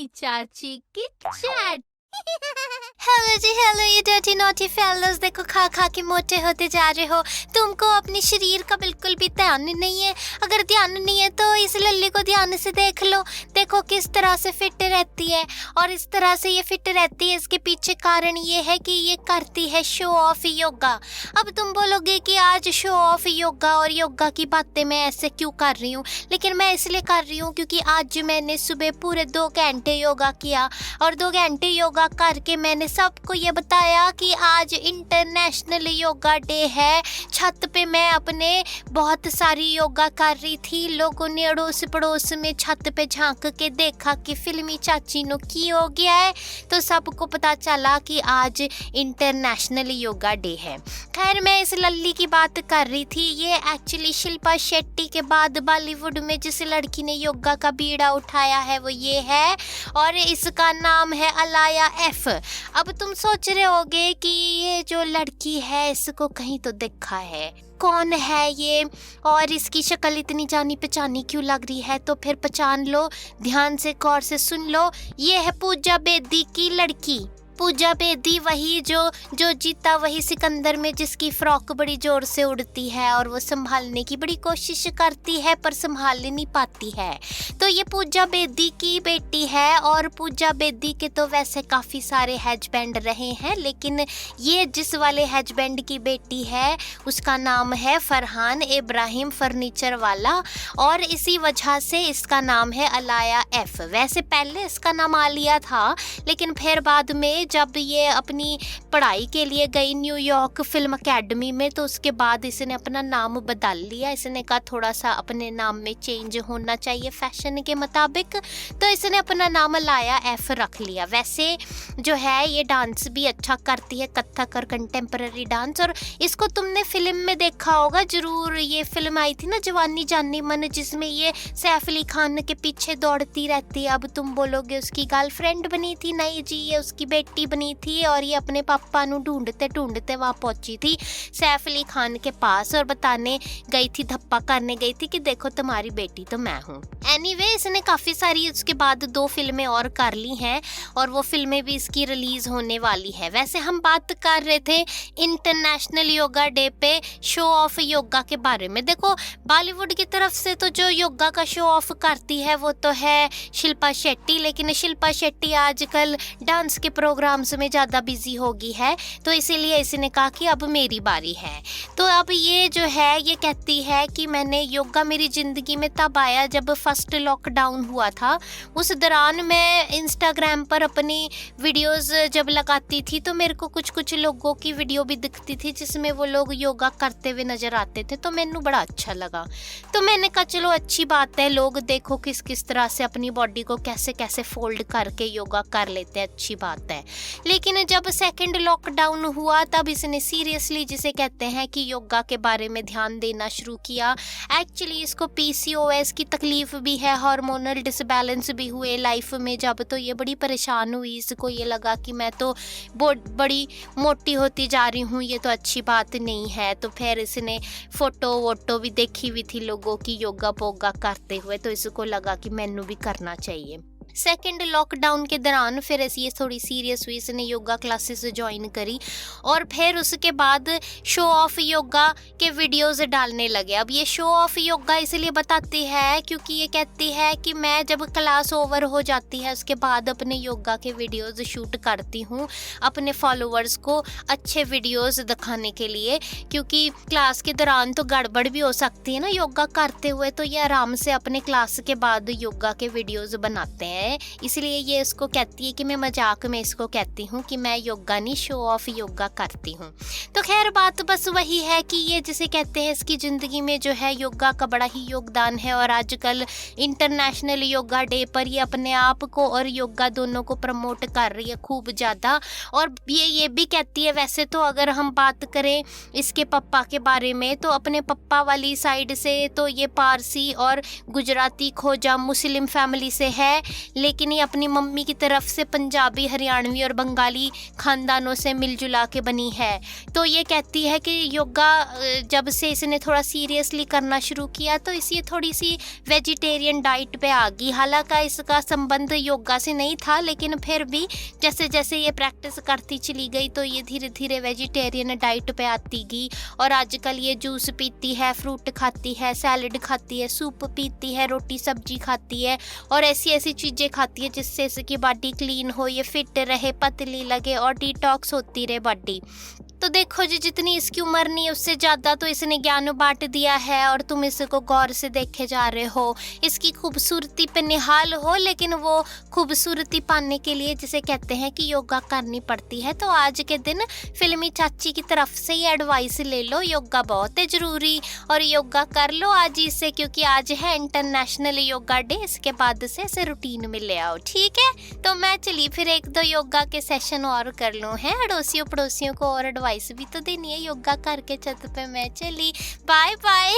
फिल्मी चाची की चैट। हेलो जी हेलो, ये डर्टी नॉटी फेलोज, देखो खा खा के मोटे होते जा रहे हो। तुमको अपने शरीर का बिल्कुल भी ध्यान नहीं है। अगर ध्यान नहीं है तो इस लल्ली को ध्यान से देख लो। देखो किस तरह से फिट रहती है, और इस तरह से ये फिट रहती है, इसके पीछे कारण ये है कि ये करती है शो ऑफ योगा। अब तुम बोलोगे कि आज शो ऑफ योगा और योगा की बातें मैं ऐसे क्यों कर रही हूँ, लेकिन मैं इसलिए कर रही हूँ क्योंकि आज मैंने सुबह पूरे 2 घंटे योगा किया, और 2 घंटे योगा करके मैंने सबको ये बताया कि आज इंटरनेशनल योगा डे है। छत पे मैं अपने बहुत सारी योगा कर रही थी। लोगों ने अड़ोस पड़ोस में छत पे झांक के देखा कि फिल्मी चाची नो की हो गया है, तो सबको पता चला कि आज इंटरनेशनल योगा डे है। खैर, मैं इस लल्ली की बात कर रही थी। ये एक्चुअली शिल्पा शेट्टी के बाद बॉलीवुड में जिस लड़की ने योगा का बीड़ा उठाया है वो ये है, और इसका नाम है अलाया एफ। अब तुम सोच रहे होगे कि ये जो लड़की है इसको कहीं तो देखा है, कौन है ये, और इसकी शक्ल इतनी जानी पहचानी क्यों लग रही है। तो फिर पहचान लो, ध्यान से गौर से सुन लो। ये है पूजा बेदी की लड़की। पूजा बेदी वही जो जीता वही सिकंदर में जिसकी फ्रॉक बड़ी जोर से उड़ती है और वो संभालने की बड़ी कोशिश करती है पर संभाल नहीं पाती है। तो ये पूजा बेदी की बेटी है, और पूजा बेदी के तो वैसे काफ़ी सारे हस्बैंड रहे हैं, लेकिन ये जिस वाले हस्बैंड की बेटी है उसका नाम है फरहान इब्राहिम फर्नीचर वाला, और इसी वजह से इसका नाम है अलाया एफ। वैसे पहले इसका नाम आलिया था, लेकिन फिर बाद में जब ये अपनी पढ़ाई के लिए गई न्यूयॉर्क फिल्म एकेडमी में, तो उसके बाद इसने अपना नाम बदल लिया। इसने कहा थोड़ा सा अपने नाम में चेंज होना चाहिए फैशन के मुताबिक, तो इसने अपना नाम अलाया एफ रख लिया। वैसे जो है ये डांस भी अच्छा करती है, कथक और कंटेम्पररी डांस, और इसको तुमने फिल्म में देखा होगा जरूर। ये फिल्म आई थी ना जवानी जानी मन, जिसमें ये सैफ अली खान के पीछे दौड़ती रहती है। अब तुम बोलोगे उसकी गर्लफ्रेंड बनी थी, नहीं जी, ये उसकी बेटी बनी थी, और ये अपने पापा नु ढूंढते ढूंढते वहां पहुंची थी सैफ अली खान के पास, और बताने गई थी, धप्पा करने गई थी कि देखो तुम्हारी बेटी तो मैं हूँ। एनीवे, इसने काफी सारी उसके बाद 2 फिल्में और कर ली हैं, और वो फिल्में भी इसकी रिलीज होने वाली है। वैसे हम बात कर रहे थे इंटरनेशनल योगा डे पे शो ऑफ योगा के बारे में। देखो बॉलीवुड की तरफ से तो जो योगा का शो ऑफ करती है वो तो है शिल्पा शेट्टी, लेकिन शिल्पा शेट्टी आजकल डांस के प्रोग्राम्स में ज़्यादा बिजी हो गई है, तो इसीलिए इसने कहा कि अब मेरी बारी है। तो अब ये जो है ये कहती है कि मैंने योगा मेरी ज़िंदगी में तब आया जब फर्स्ट लॉकडाउन हुआ था। उस दौरान मैं इंस्टाग्राम पर अपनी वीडियोस जब लगाती थी तो मेरे को कुछ लोगों की वीडियो भी दिखती थी जिसमें वो लोग योगा करते हुए नज़र आते थे, तो मैंने बड़ा अच्छा लगा। तो मैंने कहा चलो अच्छी बात है, लोग देखो किस किस तरह से अपनी बॉडी को कैसे कैसे फोल्ड करके योगा कर लेते हैं, अच्छी बात है। लेकिन जब सेकंड लॉकडाउन हुआ तब इसने सीरियसली, जिसे कहते हैं कि योगा के बारे में ध्यान देना शुरू किया। एक्चुअली इसको PCOS की तकलीफ भी है, हार्मोनल डिसबैलेंस भी हुए लाइफ में जब, तो ये बड़ी परेशान हुई। इसको ये लगा कि मैं तो बड़ी मोटी होती जा रही हूँ, ये तो अच्छी बात नहीं है। तो फिर इसने फोटो वोटो भी देखी हुई थी लोगों की योगा पोगा करते हुए, तो इसको लगा कि मैनू भी करना चाहिए। सेकेंड लॉकडाउन के दौरान फिर ये थोड़ी सीरियस हुई, इसने योगा क्लासेस ज्वाइन करी, और फिर उसके बाद शो ऑफ योगा के वीडियोस डालने लगे। अब ये शो ऑफ योगा इसलिए बताती है क्योंकि ये कहती है कि मैं जब क्लास ओवर हो जाती है उसके बाद अपने योगा के वीडियोस शूट करती हूँ अपने फॉलोअर्स को अच्छे वीडियोस दिखाने के लिए, क्योंकि क्लास के दौरान तो गड़बड़ भी हो सकती है ना योगा करते हुए, तो ये आराम से अपने क्लास के बाद योगा के वीडियोस बनाते हैं। इसलिए ये इसको कहती है कि मैं मजाक में इसको कहती हूँ कि मैं योगा नहीं शो ऑफ योगा करती हूँ। तो खैर बात बस वही है कि ये जिसे कहते हैं इसकी ज़िंदगी में जो है योगा का बड़ा ही योगदान है, और आजकल इंटरनेशनल योगा डे पर ये अपने आप को और योगा दोनों को प्रमोट कर रही है खूब ज़्यादा। और ये भी कहती है, वैसे तो अगर हम बात करें इसके पप्पा के बारे में, तो अपने पप्पा वाली साइड से तो ये पारसी और गुजराती खोजा मुस्लिम फैमिली से है, लेकिन ये अपनी मम्मी की तरफ से पंजाबी, हरियाणवी और बंगाली खानदानों से मिलजुला के बनी है। तो ये कहती है कि योगा जब से इसने थोड़ा सीरियसली करना शुरू किया तो इसे थोड़ी सी वेजिटेरियन डाइट पे आ गई। हालांकि इसका संबंध योगा से नहीं था, लेकिन फिर भी जैसे जैसे ये प्रैक्टिस करती चली गई तो ये धीरे धीरे वेजिटेरियन डाइट पे आती गई। और आजकल ये जूस पीती है, फ्रूट खाती है, सैलड खाती है, सूप पीती है, रोटी सब्जी खाती है और ऐसी ऐसी चीज़ें खाती है जिससे इसकी बॉडी क्लीन हो, ये फिट रहे, पतली लगे और डिटॉक्स होती रहे बॉडी। तो देखो जी, जितनी इसकी उम्र नहीं उससे ज़्यादा तो इसने ज्ञान बांट दिया है और तुम इसको गौर से देखे जा रहे हो। इसकी खूबसूरती पे निहाल हो, लेकिन वो खूबसूरती पाने के लिए जिसे कहते हैं कि योगा करनी पड़ती है। तो आज के दिन फिल्मी चाची की तरफ से ही एडवाइस ले लो, योगा बहुत है ज़रूरी और योगा कर लो आज ही से, क्योंकि आज है इंटरनेशनल योगा डे। इसके बाद से इसे रूटीन में ले आओ, ठीक है। तो मैं चली फिर 1-2 योगा के सेशन और कर लूँ हैं, अड़ोसियों पड़ोसियों को और एडवाइस भी तो देनी है। योगा करके छत पे मैं चली, बाय बाय।